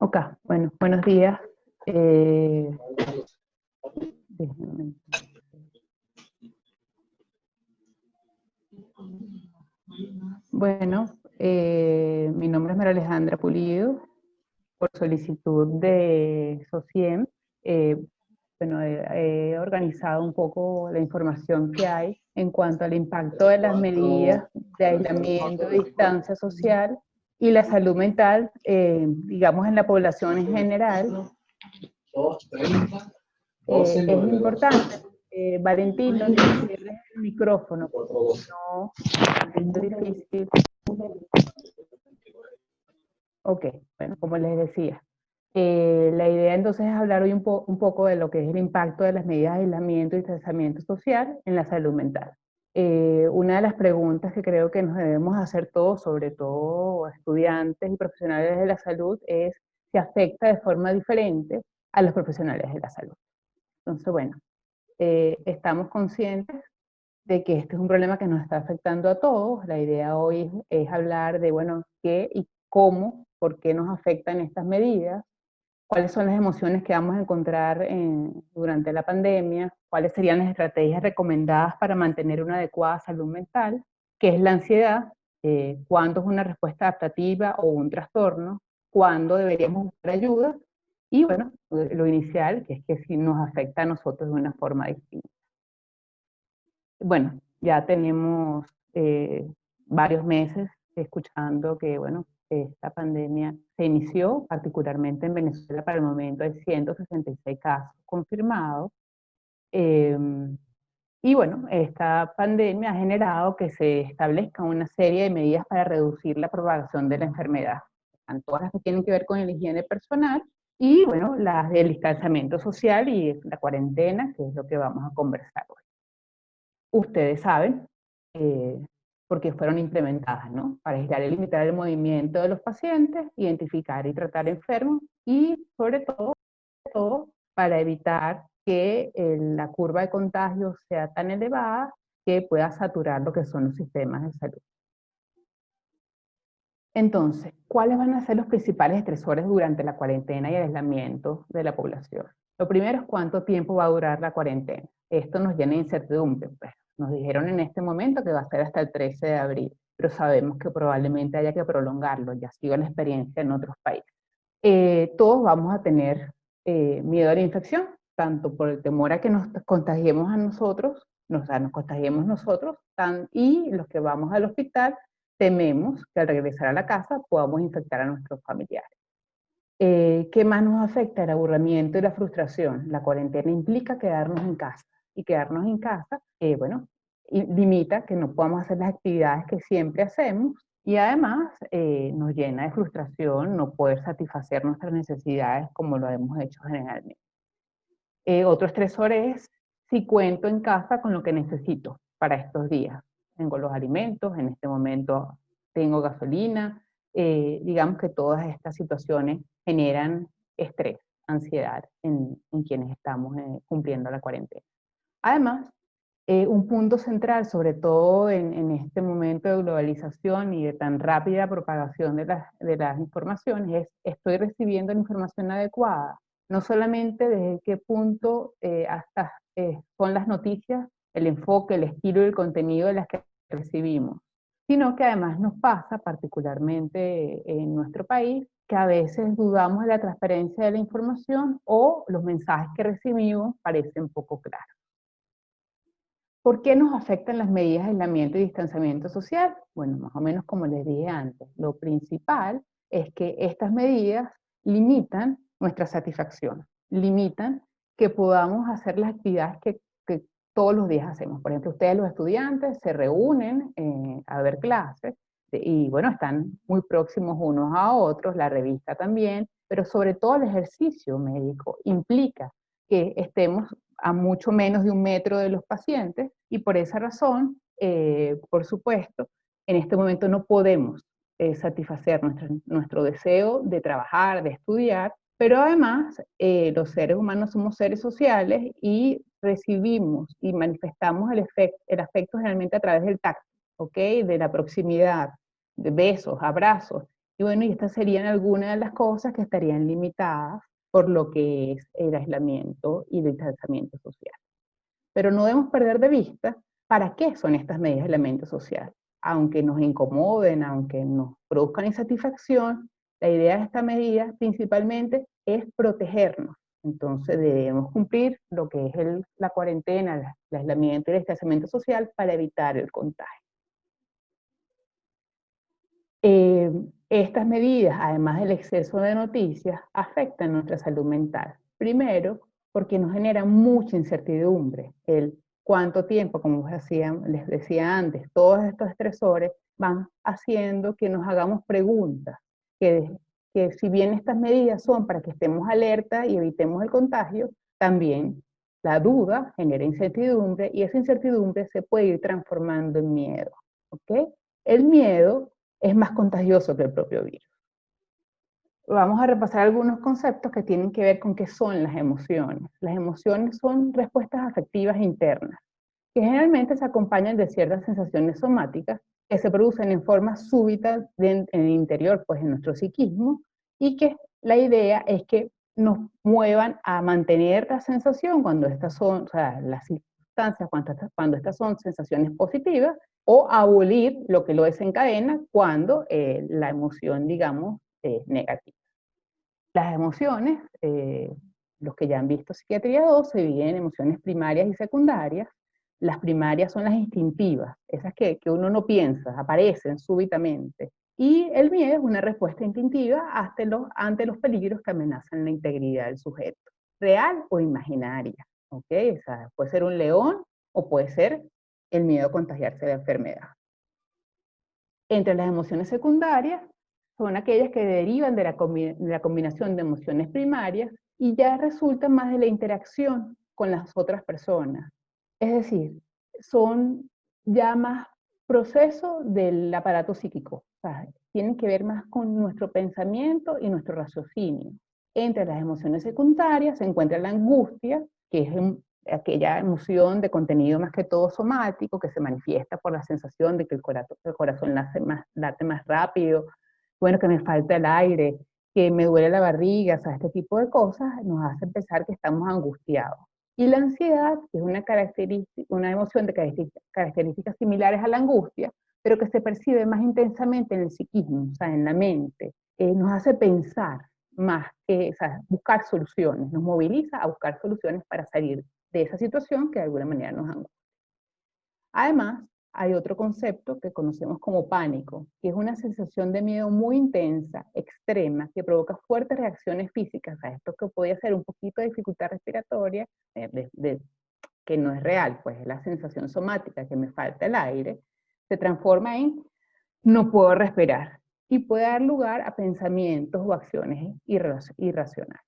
Ok, bueno, buenos días. Déjenme. Bueno, mi nombre es María Alejandra Pulido, por solicitud de SOCIEM. eh, bueno, he organizado un poco la información que hay en cuanto al impacto de las medidas de aislamiento, distancia social y la salud mental, digamos, en la población en general. Es importante. Valentín, no te cierres el micrófono, no, es difícil. Ok, bueno, como les decía, la idea entonces es hablar hoy un poco de lo que es el impacto de las medidas de aislamiento y distanciamiento social en la salud mental. Una de las preguntas que creo que nos debemos hacer todos, sobre todo estudiantes y profesionales de la salud, es si afecta de forma diferente a los profesionales de la salud. Entonces, bueno, estamos conscientes de que este es un problema que nos está afectando a todos. La idea hoy es hablar de, bueno, qué y cómo, por qué nos afectan estas medidas, cuáles son las emociones que vamos a encontrar durante la pandemia, cuáles serían las estrategias recomendadas para mantener una adecuada salud mental, qué es la ansiedad, cuándo es una respuesta adaptativa o un trastorno, cuándo deberíamos buscar ayuda, y bueno, lo inicial, que es que si nos afecta a nosotros de una forma distinta. Bueno, ya tenemos varios meses escuchando que, bueno, esta pandemia se inició, particularmente en Venezuela, para el momento hay 166 casos confirmados. Eh, y bueno, esta pandemia ha generado que se establezcan una serie de medidas para reducir la propagación de la enfermedad. Están todas las que tienen que ver con la higiene personal y, bueno, las del distanciamiento social y la cuarentena, que es lo que vamos a conversar hoy. Ustedes saben, eh, porque fueron implementadas, ¿no? Para aislar y limitar el movimiento de los pacientes, identificar y tratar enfermos y, sobre todo para evitar que la curva de contagios sea tan elevada que pueda saturar lo que son los sistemas de salud. Entonces, ¿cuáles van a ser los principales estresores durante la cuarentena y el aislamiento de la población? Lo primero es cuánto tiempo va a durar la cuarentena. Esto nos llena de incertidumbre. Pues. Nos dijeron en este momento que va a ser hasta el 13 de abril, pero sabemos que probablemente haya que prolongarlo, ya ha sido la experiencia en otros países. Todos vamos a tener miedo a la infección, tanto por el temor a que nos contagiemos a nosotros, nos contagiemos nosotros, y los que vamos al hospital tememos que al regresar a la casa podamos infectar a nuestros familiares. ¿Qué más nos afecta? El aburrimiento y la frustración. La cuarentena implica quedarnos en casa, y quedarnos en casa, bueno, limita que no podamos hacer las actividades que siempre hacemos, y además nos llena de frustración no poder satisfacer nuestras necesidades como lo hemos hecho generalmente. Otro estresor es si cuento en casa con lo que necesito para estos días. Tengo los alimentos, en este momento tengo gasolina. Digamos que todas estas situaciones generan estrés, ansiedad en quienes estamos cumpliendo la cuarentena. Además, un punto central, sobre todo en este momento de globalización y de tan rápida propagación de las informaciones, es: ¿estoy recibiendo la información adecuada? No solamente desde qué punto hasta son las noticias, el enfoque, el estilo y el contenido de las que recibimos, sino que además nos pasa, particularmente en nuestro país, que a veces dudamos de la transparencia de la información o los mensajes que recibimos parecen poco claros. ¿Por qué nos afectan las medidas de aislamiento y distanciamiento social? Bueno, más o menos como les dije antes, lo principal es que estas medidas limitan nuestra satisfacción, limitan que podamos hacer las actividades que todos los días hacemos. Por ejemplo, ustedes los estudiantes se reúnen a ver clases y bueno, están muy próximos unos a otros, la revista también, pero sobre todo el ejercicio médico implica que estemos a mucho menos de 1 metro de los pacientes, y por esa razón, por supuesto, en este momento no podemos satisfacer nuestro deseo de trabajar, de estudiar, pero además los seres humanos somos seres sociales y recibimos y manifestamos el afecto generalmente a través del tacto, ¿ok? De la proximidad, de besos, abrazos, Y bueno, y estas serían algunas de las cosas que estarían limitadas por lo que es el aislamiento y el distanciamiento social. Pero no debemos perder de vista para qué son estas medidas de aislamiento social. Aunque nos incomoden, aunque nos produzcan insatisfacción, la idea de esta medida principalmente es protegernos. Entonces debemos cumplir lo que es la cuarentena, el aislamiento y el distanciamiento social para evitar el contagio. Estas medidas, además del exceso de noticias, afectan nuestra salud mental. Primero, porque nos generan mucha incertidumbre. El cuánto tiempo, como les decía antes, todos estos estresores van haciendo que nos hagamos preguntas, que si bien estas medidas son para que estemos alerta y evitemos el contagio, también la duda genera incertidumbre y esa incertidumbre se puede ir transformando en miedo. ¿Ok? El miedo es más contagioso que el propio virus. Vamos a repasar algunos conceptos que tienen que ver con qué son las emociones. Las emociones son respuestas afectivas internas, que generalmente se acompañan de ciertas sensaciones somáticas que se producen en forma súbita en el interior, pues en nuestro psiquismo, y que la idea es que nos muevan a mantener la sensación cuando estas son, o sea, las circunstancias, cuando estas son sensaciones positivas, o abolir lo que lo desencadena cuando la emoción, digamos, es negativa. Las emociones, los que ya han visto Psiquiatría 2, se dividen en emociones primarias y secundarias. Las primarias son las instintivas, esas que uno no piensa, aparecen súbitamente. Y el miedo es una respuesta instintiva ante los peligros que amenazan la integridad del sujeto, real o imaginaria. ¿Okay? O sea, puede ser un león o puede ser el miedo a contagiarse de enfermedad. Entre las emociones secundarias son aquellas que derivan de la combinación de emociones primarias y ya resultan más de la interacción con las otras personas. Es decir, son ya más procesos del aparato psíquico. O sea, tienen que ver más con nuestro pensamiento y nuestro raciocinio. Entre las emociones secundarias se encuentra la angustia, que es aquella emoción de contenido más que todo somático, que se manifiesta por la sensación de que el corazón late más rápido, bueno, que me falta el aire, que me duele la barriga, o sea, este tipo de cosas nos hace pensar que estamos angustiados. Y la ansiedad, que es una emoción de características similares a la angustia, pero que se percibe más intensamente en el psiquismo, o sea, en la mente, nos hace pensar más que, o sea, buscar soluciones, nos moviliza a buscar soluciones para salir de esa situación que de alguna manera nos angustia. Además, hay otro concepto que conocemos como pánico, que es una sensación de miedo muy intensa, extrema, que provoca fuertes reacciones físicas a esto que podría ser un poquito de dificultad respiratoria, que no es real, pues es la sensación somática, que me falta el aire, se transforma en no puedo respirar y puede dar lugar a pensamientos o acciones irracionales.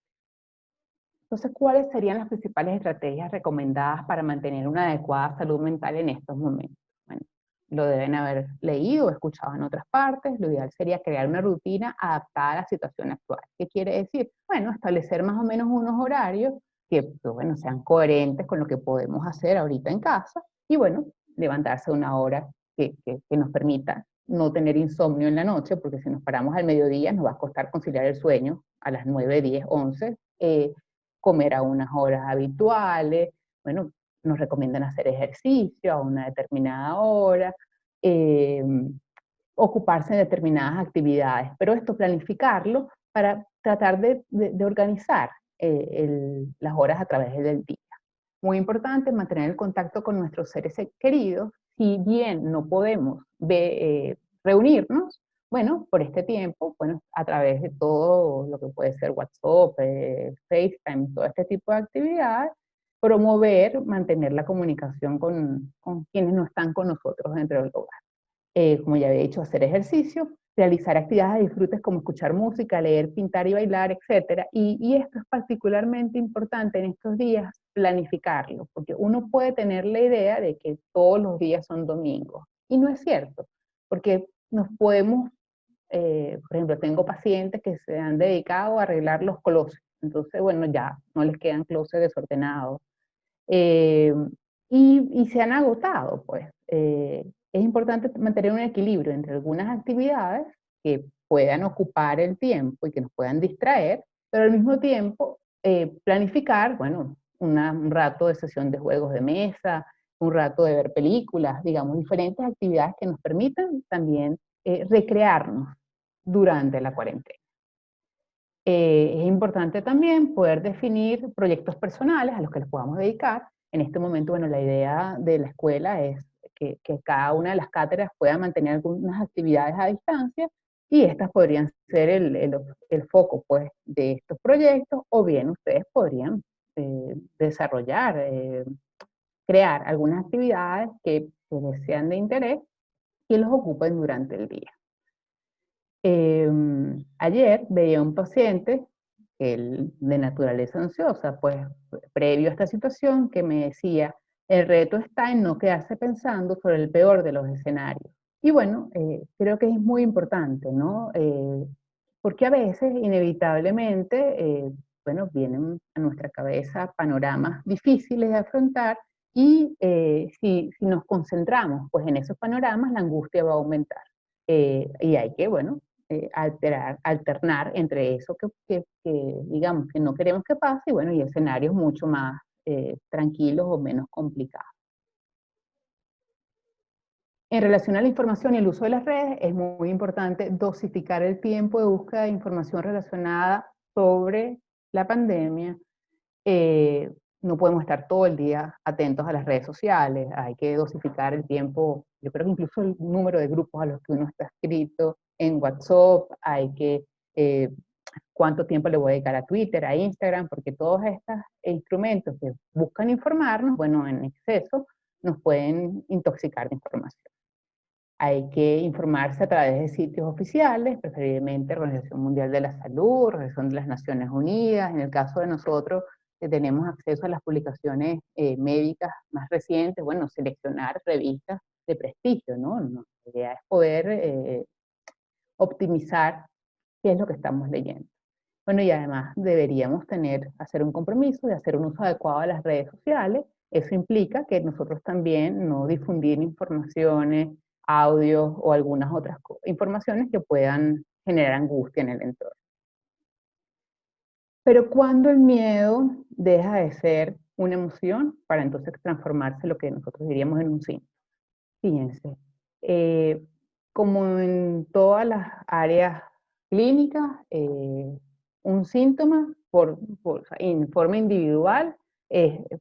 Entonces, ¿cuáles serían las principales estrategias recomendadas para mantener una adecuada salud mental en estos momentos? Bueno, lo deben haber leído o escuchado en otras partes. Lo ideal sería crear una rutina adaptada a la situación actual. ¿Qué quiere decir? Bueno, establecer más o menos unos horarios que bueno, sean coherentes con lo que podemos hacer ahorita en casa y bueno, levantarse a una hora que nos permita no tener insomnio en la noche, porque si nos paramos al mediodía nos va a costar conciliar el sueño a las 9, 10, 11, comer a unas horas habituales, bueno, nos recomiendan hacer ejercicio a una determinada hora, ocuparse de determinadas actividades, pero esto planificarlo para tratar de organizar las horas a través del día. Muy importante mantener el contacto con nuestros seres queridos, si bien no podemos reunirnos, bueno, por este tiempo, bueno, a través de todo lo que puede ser WhatsApp, FaceTime, todo este tipo de actividades, promover, mantener la comunicación con quienes no están con nosotros dentro del hogar. Como ya había dicho, hacer ejercicio, realizar actividades de disfrutes como escuchar música, leer, pintar y bailar, etc. Y esto es particularmente importante en estos días, planificarlo, porque uno puede tener la idea de que todos los días son domingos, y no es cierto, porque nos podemos, por ejemplo, tengo pacientes que se han dedicado a arreglar los closets, entonces, bueno, ya no les quedan closets desordenados, eh, y se han agotado, pues. Es importante mantener un equilibrio entre algunas actividades que puedan ocupar el tiempo y que nos puedan distraer, pero al mismo tiempo planificar, bueno, un rato de sesión de juegos de mesa, un rato de ver películas, digamos, diferentes actividades que nos permitan también recrearnos durante la cuarentena. Es importante también poder definir proyectos personales a los que les podamos dedicar. En este momento, bueno, la idea de la escuela es que cada una de las cátedras pueda mantener algunas actividades a distancia y estas podrían ser el foco, pues, de estos proyectos, o bien ustedes podrían desarrollar, crear algunas actividades que les sean de interés y los ocupen durante el día. Ayer veía un paciente, él de naturaleza ansiosa, pues previo a esta situación, que me decía, el reto está en no quedarse pensando sobre el peor de los escenarios. Y bueno, creo que es muy importante, ¿no? Porque a veces, inevitablemente, bueno, vienen a nuestra cabeza panoramas difíciles de afrontar y si nos concentramos pues en esos panoramas, la angustia va a aumentar. Y hay que, bueno, alternar entre eso digamos que no queremos que pase y bueno, y escenarios mucho más tranquilos o menos complicados. En relación a la información y el uso de las redes, es muy importante dosificar el tiempo de búsqueda de información relacionada sobre la pandemia. Eh, no podemos estar todo el día atentos a las redes sociales, hay que dosificar el tiempo, yo creo que incluso el número de grupos a los que uno está escrito en WhatsApp, hay que, cuánto tiempo le voy a dedicar a Twitter, a Instagram, porque todos estos instrumentos que buscan informarnos, bueno, en exceso, nos pueden intoxicar de información. Hay que informarse a través de sitios oficiales, preferiblemente Organización Mundial de la Salud, Organización de las Naciones Unidas. En el caso de nosotros, que tenemos acceso a las publicaciones médicas más recientes, bueno, seleccionar revistas de prestigio, ¿no? La idea es poder optimizar qué es lo que estamos leyendo. Bueno, y además deberíamos hacer un compromiso de hacer un uso adecuado de las redes sociales. Eso implica que nosotros también no difundir informaciones, audios o algunas otras informaciones que puedan generar angustia en el entorno. Pero cuando el miedo deja de ser una emoción para entonces transformarse en lo que nosotros diríamos en un síntoma. Fíjense, eh, como en todas las áreas clínicas, un síntoma o sea, en forma individual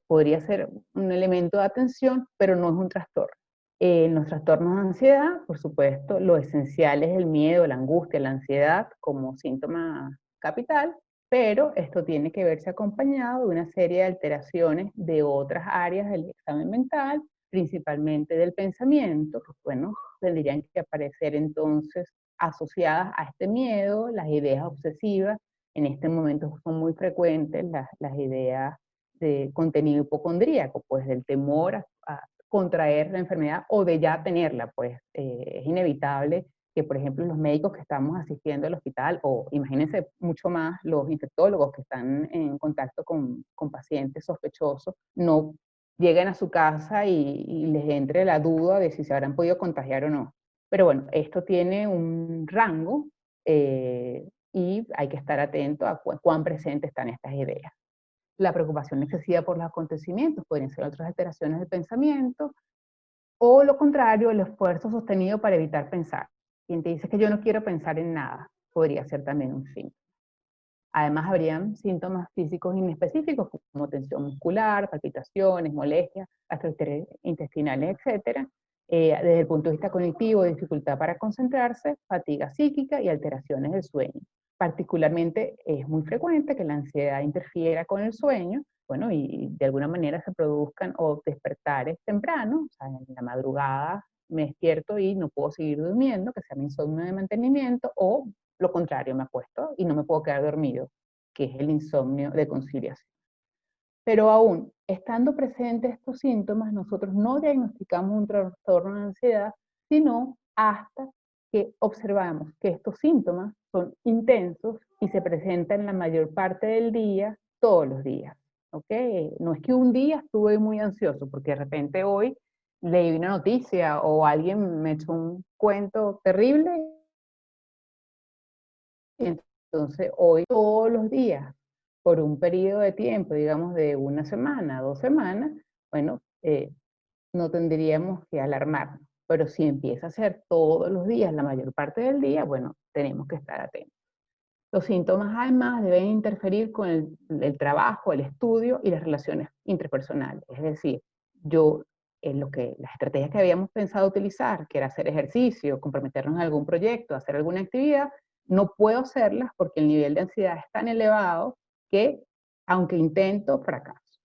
podría ser un elemento de atención, pero no es un trastorno. En los trastornos de ansiedad, por supuesto, lo esencial es el miedo, la angustia, la ansiedad como síntoma capital, pero esto tiene que verse acompañado de una serie de alteraciones de otras áreas del examen mental, principalmente del pensamiento, que bueno, tendrían que aparecer entonces asociadas a este miedo, las ideas obsesivas. En este momento son muy frecuentes las ideas de contenido hipocondríaco, pues del temor a contraer la enfermedad o de ya tenerla, pues es inevitable que, por ejemplo, los médicos que estamos asistiendo al hospital, o imagínense mucho más los infectólogos que están en contacto con pacientes sospechosos, no lleguen a su casa y les entre la duda de si se habrán podido contagiar o no. Pero bueno, esto tiene un rango y hay que estar atento a cuán presentes están estas ideas. La preocupación excesiva por los acontecimientos pueden ser otras alteraciones del pensamiento, o lo contrario, el esfuerzo sostenido para evitar pensar. Quien te dice que yo no quiero pensar en nada, podría ser también un síntoma. Además, habrían síntomas físicos inespecíficos como tensión muscular, palpitaciones, molestias gastrointestinales, etc. Desde el punto de vista cognitivo, dificultad para concentrarse, fatiga psíquica y alteraciones del sueño. Particularmente es muy frecuente que la ansiedad interfiera con el sueño, bueno, y de alguna manera se produzcan o despertares tempranos, o sea, en la madrugada me despierto y no puedo seguir durmiendo, que sea mi insomnio de mantenimiento, o lo contrario, me acuesto y no me puedo quedar dormido, que es el insomnio de conciliación. Pero aún estando presentes estos síntomas, nosotros no diagnosticamos un trastorno de ansiedad, sino hasta que observamos que estos síntomas son intensos y se presentan la mayor parte del día, todos los días. ¿Okay? No es que un día estuve muy ansioso, porque de repente hoy leí una noticia o alguien me echó un cuento terrible Entonces, hoy todos los días, por un periodo de tiempo, digamos de una semana, 2 semanas, bueno, no tendríamos que alarmarnos. Pero si empieza a ser todos los días, la mayor parte del día, bueno, tenemos que estar atentos. Los síntomas además deben interferir con el trabajo, el estudio y las relaciones interpersonales. Es decir, yo, en las estrategias que habíamos pensado utilizar, que era hacer ejercicio, comprometernos en algún proyecto, hacer alguna actividad, no puedo hacerlas porque el nivel de ansiedad es tan elevado que, aunque intento, fracaso.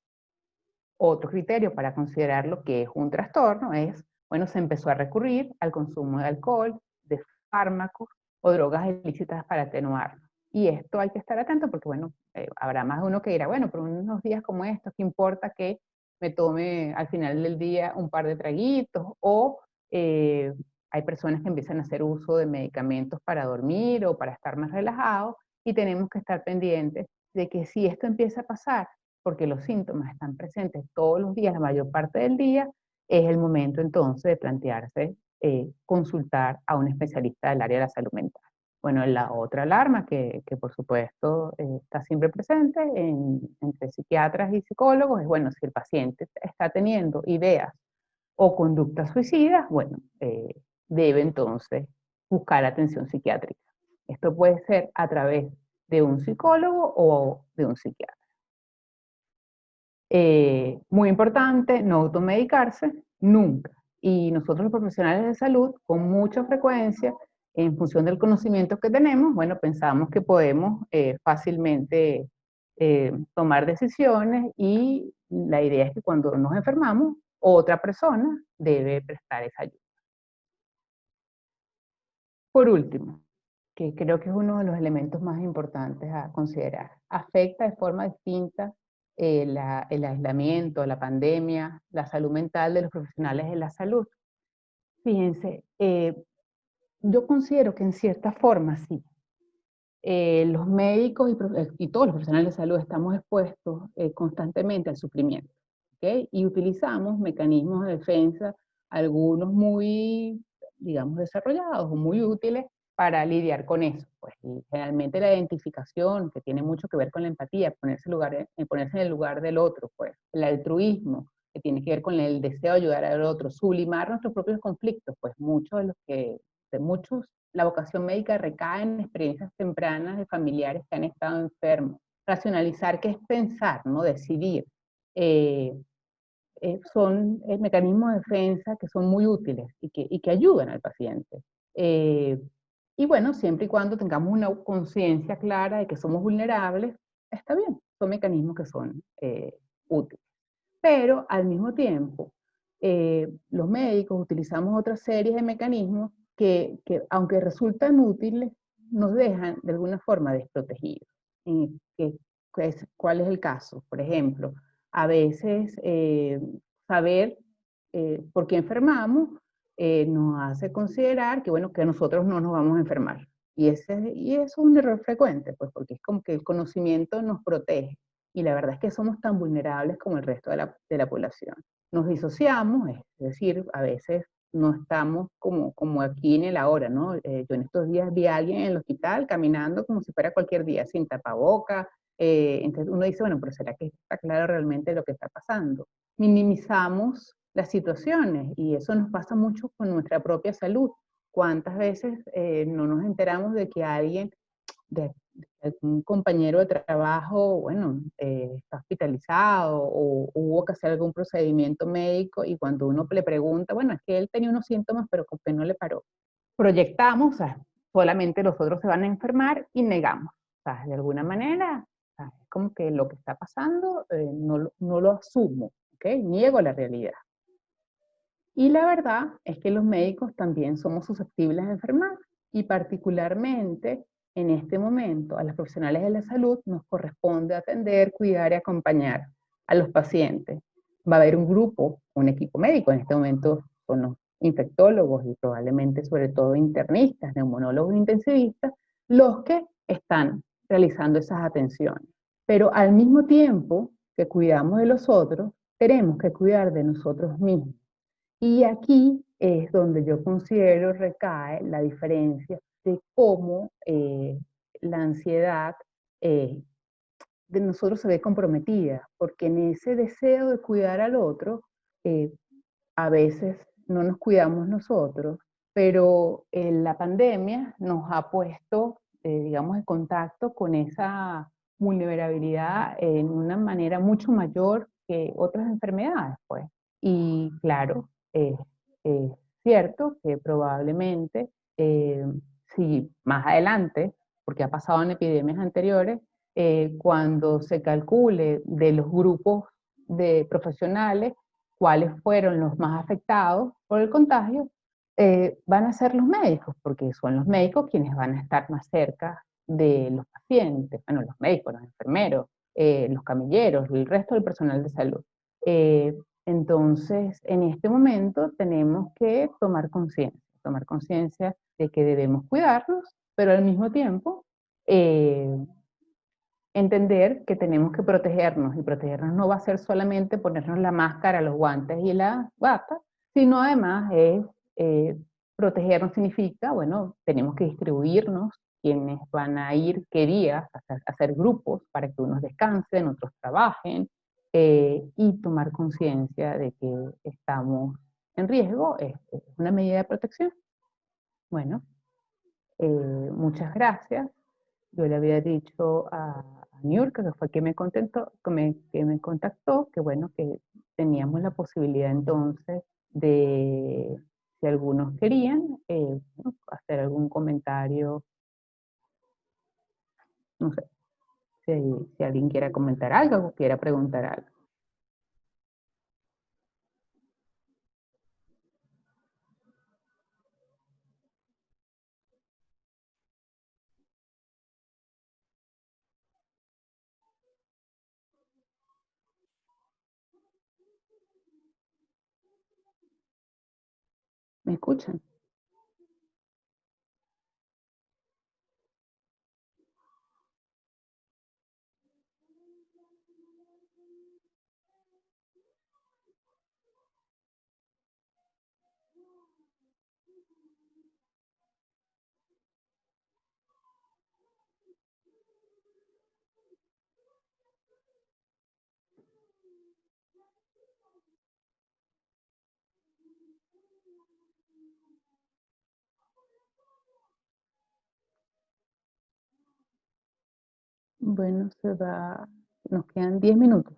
Otro criterio para considerar lo que es un trastorno es, bueno, se empezó a recurrir al consumo de alcohol, de fármacos o drogas ilícitas para atenuarlo. Y esto hay que estar atento porque, bueno, habrá más de uno que dirá, bueno, pero unos días como estos, ¿qué importa que me tome al final del día un par de traguitos? O hay personas que empiezan a hacer uso de medicamentos para dormir o para estar más relajados y tenemos que estar pendientes de que si esto empieza a pasar, porque los síntomas están presentes todos los días, la mayor parte del día, es el momento entonces de plantearse consultar a un especialista del área de la salud mental. Bueno, la otra alarma que por supuesto está siempre presente entre psiquiatras y psicólogos es, bueno, si el paciente está teniendo ideas o conductas suicidas, bueno, debe entonces buscar atención psiquiátrica. Esto puede ser a través de un psicólogo o de un psiquiatra. Muy importante, no automedicarse nunca. Y nosotros los profesionales de salud, con mucha frecuencia, en función del conocimiento que tenemos, bueno, pensamos que podemos fácilmente tomar decisiones y la idea es que cuando nos enfermamos, otra persona debe prestar esa ayuda. Por último, que creo que es uno de los elementos más importantes a considerar. Afecta de forma distinta el aislamiento, la pandemia, la salud mental de los profesionales de la salud. Fíjense, yo considero que en cierta forma sí. Los médicos y todos los profesionales de salud estamos expuestos constantemente al sufrimiento, ¿ok? Y utilizamos mecanismos de defensa, algunos muy, digamos, desarrollados o muy útiles para lidiar con eso. Pues, y generalmente la identificación, que tiene mucho que ver con la empatía, ponerse en el lugar del otro, pues, el altruismo, que tiene que ver con el deseo de ayudar al otro, sublimar nuestros propios conflictos, pues muchos la vocación médica recae en experiencias tempranas de familiares que han estado enfermos. Racionalizar, que es pensar, no decidir. Eh, son mecanismos de defensa que son muy útiles y que ayudan al paciente. Eh, y bueno, siempre y cuando tengamos una conciencia clara de que somos vulnerables, está bien, son mecanismos que son útiles. Pero al mismo tiempo, los médicos utilizamos otra serie de mecanismos que aunque resultan útiles, nos dejan de alguna forma desprotegidos. ¿Cuál es el caso? Por ejemplo, a veces saber por qué enfermamos nos hace considerar que, bueno, que nosotros no nos vamos a enfermar. Y eso es un error frecuente, pues porque es como que el conocimiento nos protege. Y la verdad es que somos tan vulnerables como el resto de la población. Nos disociamos, es decir, a veces no estamos como aquí en el ahora, ¿no? Yo en estos días vi a alguien en el hospital caminando como si fuera cualquier día, sin tapaboca. Entonces uno dice, bueno, pero ¿será que está claro realmente lo que está pasando? Minimizamos las situaciones y eso nos pasa mucho con nuestra propia salud. ¿Cuántas veces no nos enteramos de que alguien, de un compañero de trabajo, bueno, está hospitalizado o hubo que hacer algún procedimiento médico y cuando uno le pregunta, bueno, es que él tenía unos síntomas, pero como que no le paró? Proyectamos, o sea, solamente los otros se van a enfermar y negamos. O sea, de alguna manera, o sea, es como que lo que está pasando no lo asumo, ¿ok? Niego la realidad. Y la verdad es que los médicos también somos susceptibles de enfermar y particularmente en este momento a los profesionales de la salud nos corresponde atender, cuidar y acompañar a los pacientes. Va a haber un grupo, un equipo médico, en este momento son los infectólogos y probablemente sobre todo internistas, neumonólogos e intensivistas, los que están realizando esas atenciones. Pero al mismo tiempo que cuidamos de los otros, tenemos que cuidar de nosotros mismos. Y aquí es donde yo considero recae la diferencia de cómo la ansiedad de nosotros se ve comprometida, porque en ese deseo de cuidar al otro, eh, a veces no nos cuidamos nosotros, pero la pandemia nos ha puesto, digamos, en contacto con esa vulnerabilidad en una manera mucho mayor que otras enfermedades, pues. Y claro, es cierto que probablemente, eh, si más adelante, porque ha pasado en epidemias anteriores, cuando se calcule de los grupos de profesionales cuáles fueron los más afectados por el contagio, van a ser los médicos, porque son los médicos quienes van a estar más cerca de los pacientes, bueno, los médicos, los enfermeros, los camilleros, el resto del personal de salud. Eh, entonces, en este momento tenemos que tomar conciencia de que debemos cuidarnos, pero al mismo tiempo eh, entender que tenemos que protegernos, y protegernos no va a ser solamente ponernos la máscara, los guantes y la bata, sino además es, eh, protegernos significa, bueno, tenemos que distribuirnos, quienes van a ir qué días, hacer grupos para que unos descansen, otros trabajen, y tomar conciencia de que estamos en riesgo, es una medida de protección. Bueno, muchas gracias. Yo le había dicho a Niurka, que fue quien me contentó, que me contactó, que bueno, que teníamos la posibilidad entonces de, si algunos querían, bueno, hacer algún comentario, no sé, si alguien quiera comentar algo o quiera preguntar algo. ¿Me escuchan? Bueno, nos quedan 10 minutos.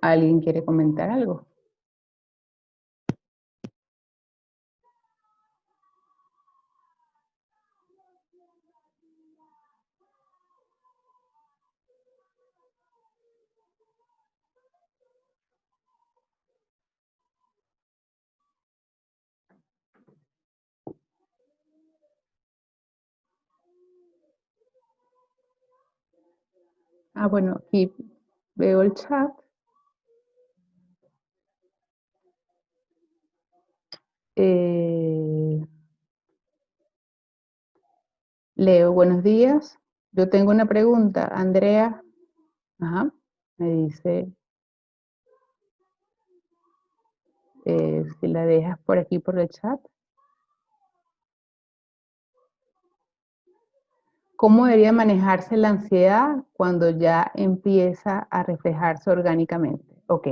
¿Alguien quiere comentar algo? Ah, bueno, aquí veo el chat. Eh, Leo, buenos días. Yo tengo una pregunta. Andrea, ajá, me dice, si la dejas por aquí por el chat. ¿Cómo debería manejarse la ansiedad cuando ya empieza a reflejarse orgánicamente? Ok,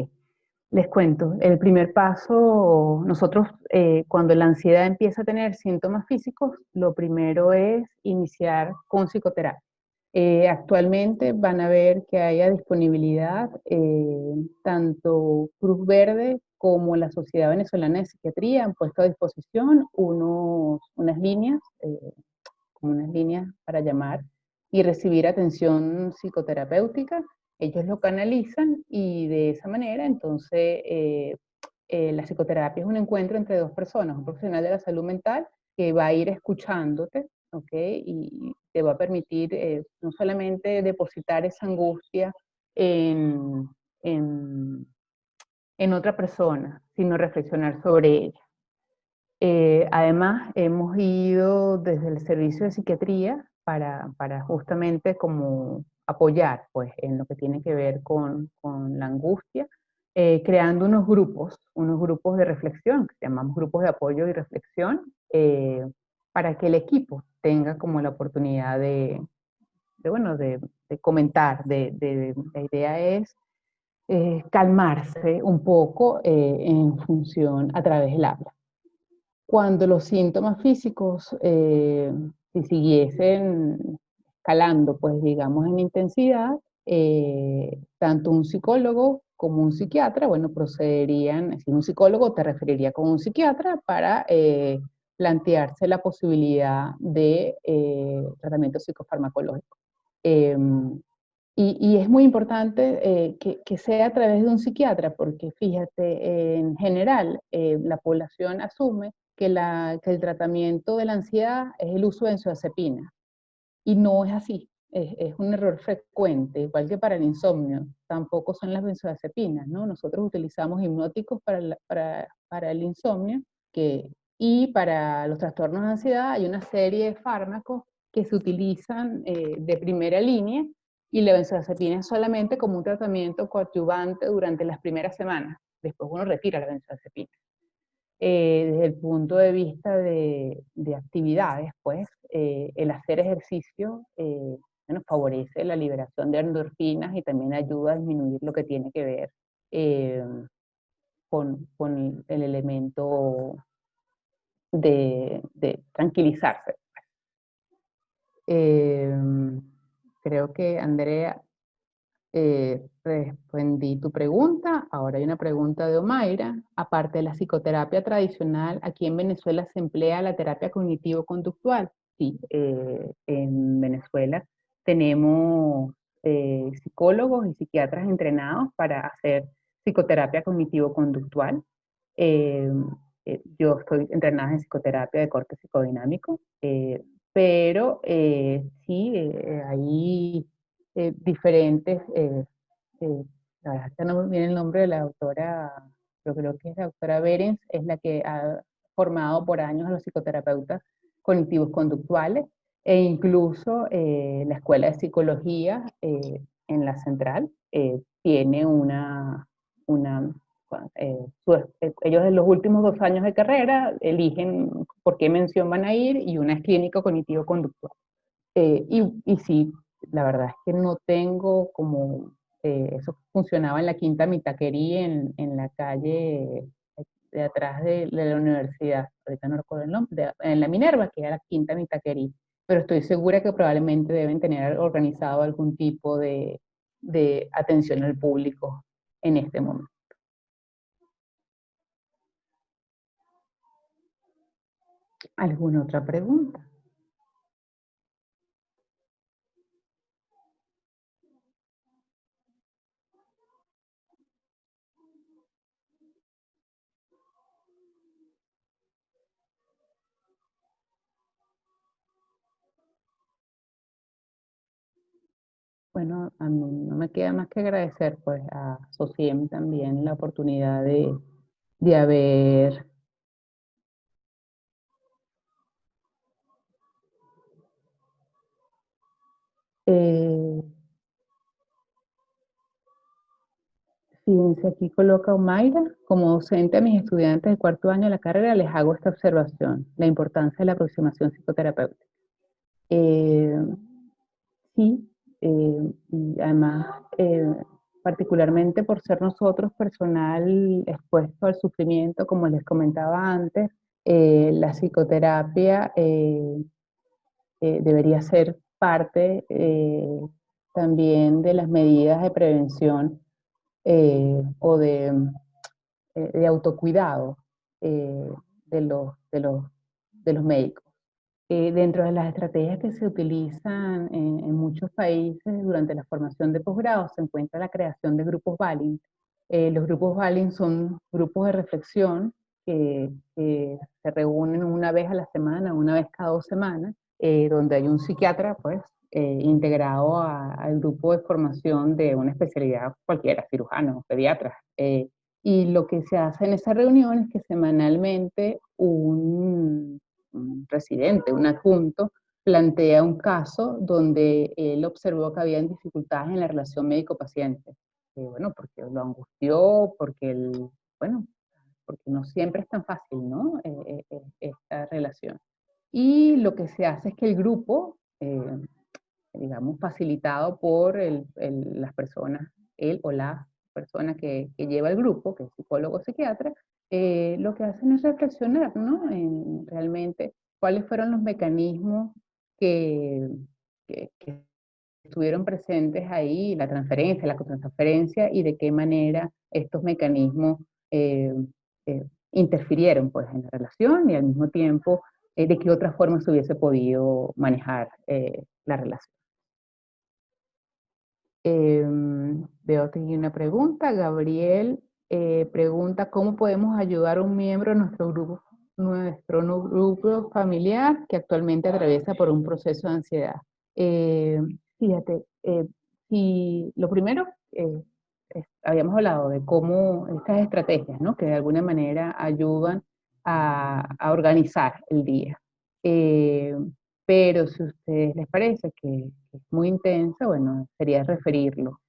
les cuento. El primer paso, nosotros cuando la ansiedad empieza a tener síntomas físicos, lo primero es iniciar con psicoterapia. Actualmente van a ver que haya disponibilidad, tanto Cruz Verde como la Sociedad Venezolana de Psiquiatría han puesto a disposición unas líneas, como unas líneas para llamar y recibir atención psicoterapéutica. Ellos lo canalizan y de esa manera entonces la psicoterapia es un encuentro entre dos personas, un profesional de la salud mental que va a ir escuchándote, ¿ok? Y te va a permitir no solamente depositar esa angustia en, en, en otra persona, sino reflexionar sobre ella. Además, hemos ido desde el servicio de psiquiatría para justamente como apoyar pues, en lo que tiene que ver con la angustia. creando unos grupos de reflexión, que llamamos grupos de apoyo y reflexión, para que el equipo tenga como la oportunidad bueno, de comentar. La idea es calmarse un poco en función a través del habla. Cuando los síntomas físicos, si siguiesen escalando, pues digamos en intensidad, tanto un psicólogo como un psiquiatra, bueno, procederían, si un psicólogo te referiría con un psiquiatra para plantearse la posibilidad de tratamiento psicofarmacológico. Y es muy importante que sea a través de un psiquiatra, porque fíjate, en general la población asume que el tratamiento de la ansiedad es el uso de benzodiazepina, y no es así. Es un error frecuente, igual que para el insomnio, tampoco son las benzodiazepinas, ¿no? Nosotros utilizamos hipnóticos para el insomnio, y para los trastornos de ansiedad hay una serie de fármacos que se utilizan de primera línea, y la benzodiazepina es solamente como un tratamiento coadyuvante durante las primeras semanas. Después uno retira la benzodiazepina. Desde el punto de vista de actividades, pues el hacer ejercicio bueno, favorece la liberación de endorfinas y también ayuda a disminuir lo que tiene que ver eh, con el elemento de tranquilizarse. Eh, Creo que, Andrea, respondí tu pregunta. Ahora hay una pregunta de Omaira. Aparte de la psicoterapia tradicional, aquí en Venezuela se emplea la terapia cognitivo-conductual. Sí, en Venezuela tenemos psicólogos y psiquiatras entrenados para hacer psicoterapia cognitivo-conductual. Eh, yo estoy entrenada en psicoterapia de corte psicodinámico, pero sí, hay diferentes, la verdad que no me viene el nombre de la autora, pero creo que es la autora Berens, es la que ha formado por años a los psicoterapeutas cognitivos conductuales, e incluso la Escuela de Psicología en la Central tiene una ellos en los últimos 2 años de carrera eligen por qué mención van a ir, y una es clínico cognitivo conductual. Y sí, la verdad es que no tengo como, eso funcionaba en la Quinta Mitaquerí, en la calle de atrás de la universidad, ahorita no recuerdo el nombre, en la Minerva, que era la Quinta Mitaquerí, pero estoy segura que probablemente deben tener organizado algún tipo de atención al público en este momento. ¿Alguna otra pregunta? Bueno, a mí no me queda más que agradecer pues a SOCIEM también la oportunidad de haber eh, fíjense, aquí coloca Omaira: como docente a mis estudiantes de cuarto año de la carrera les hago esta observación: la importancia de la aproximación psicoterapéutica. Eh, sí, y además, particularmente por ser nosotros personal expuesto al sufrimiento, como les comentaba antes, la psicoterapia debería ser parte también de las medidas de prevención o de autocuidado eh, de los médicos. Dentro de las estrategias que se utilizan en muchos países durante la formación de posgrado se encuentra la creación de grupos Balint. Los grupos Balint son grupos de reflexión que se reúnen una vez a la semana, una vez cada 2 semanas, donde hay un psiquiatra, pues, integrado al grupo de formación de una especialidad cualquiera, cirujanos, pediatras. Y lo que se hace en esa reunión es que semanalmente un residente, un adjunto, plantea un caso donde él observó que había dificultades en la relación médico-paciente. bueno, porque lo angustió, bueno, porque no siempre es tan fácil, ¿no? Esta relación. Y lo que se hace es que el grupo, digamos, facilitado por las personas, él o la persona que lleva el grupo, que es psicólogo o psiquiatra, lo que hacen es reflexionar, ¿no? En realmente cuáles fueron los mecanismos que, que estuvieron presentes ahí, la transferencia, la contratransferencia, y de qué manera estos mecanismos eh, interfirieron pues, en la relación y al mismo tiempo de qué otra forma se hubiese podido manejar la relación. Veo aquí una pregunta. Gabriel pregunta, ¿cómo podemos ayudar a un miembro de nuestro grupo familiar que actualmente atraviesa por un proceso de ansiedad? Eh, Fíjate, si lo primero, habíamos hablado de cómo estas estrategias, ¿no? Que de alguna manera ayudan a organizar el día. Eh, pero si a ustedes les parece que es muy intensa, bueno, sería referirlo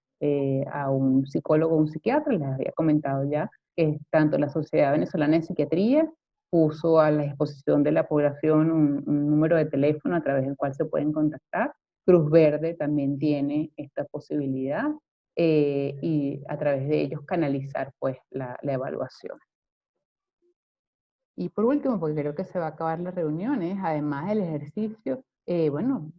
a un psicólogo o un psiquiatra. Les había comentado ya que tanto la Sociedad Venezolana de Psiquiatría puso a la disposición de la población un número de teléfono a través del cual se pueden contactar. Cruz Verde también tiene esta posibilidad y a través de ellos canalizar pues la evaluación. Y por último, porque creo que se va a acabar las reuniones, además del ejercicio, bueno,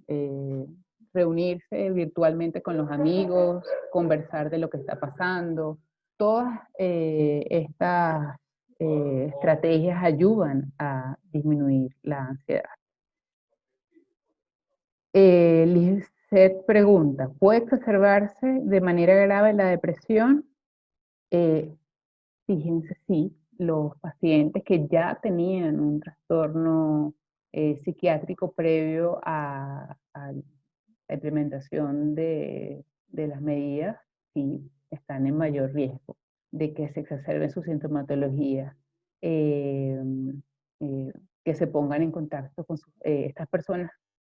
reunirse virtualmente con los amigos, conversar de lo que está pasando, todas estas estrategias ayudan a disminuir la ansiedad. Lizeth pregunta, ¿puede exacerbarse de manera grave la depresión? Fíjense, sí, los pacientes que ya tenían un trastorno psiquiátrico previo a la implementación de las medidas, sí, están en mayor riesgo de que se exacerbe su sintomatología, eh, que se pongan en contacto con estas personas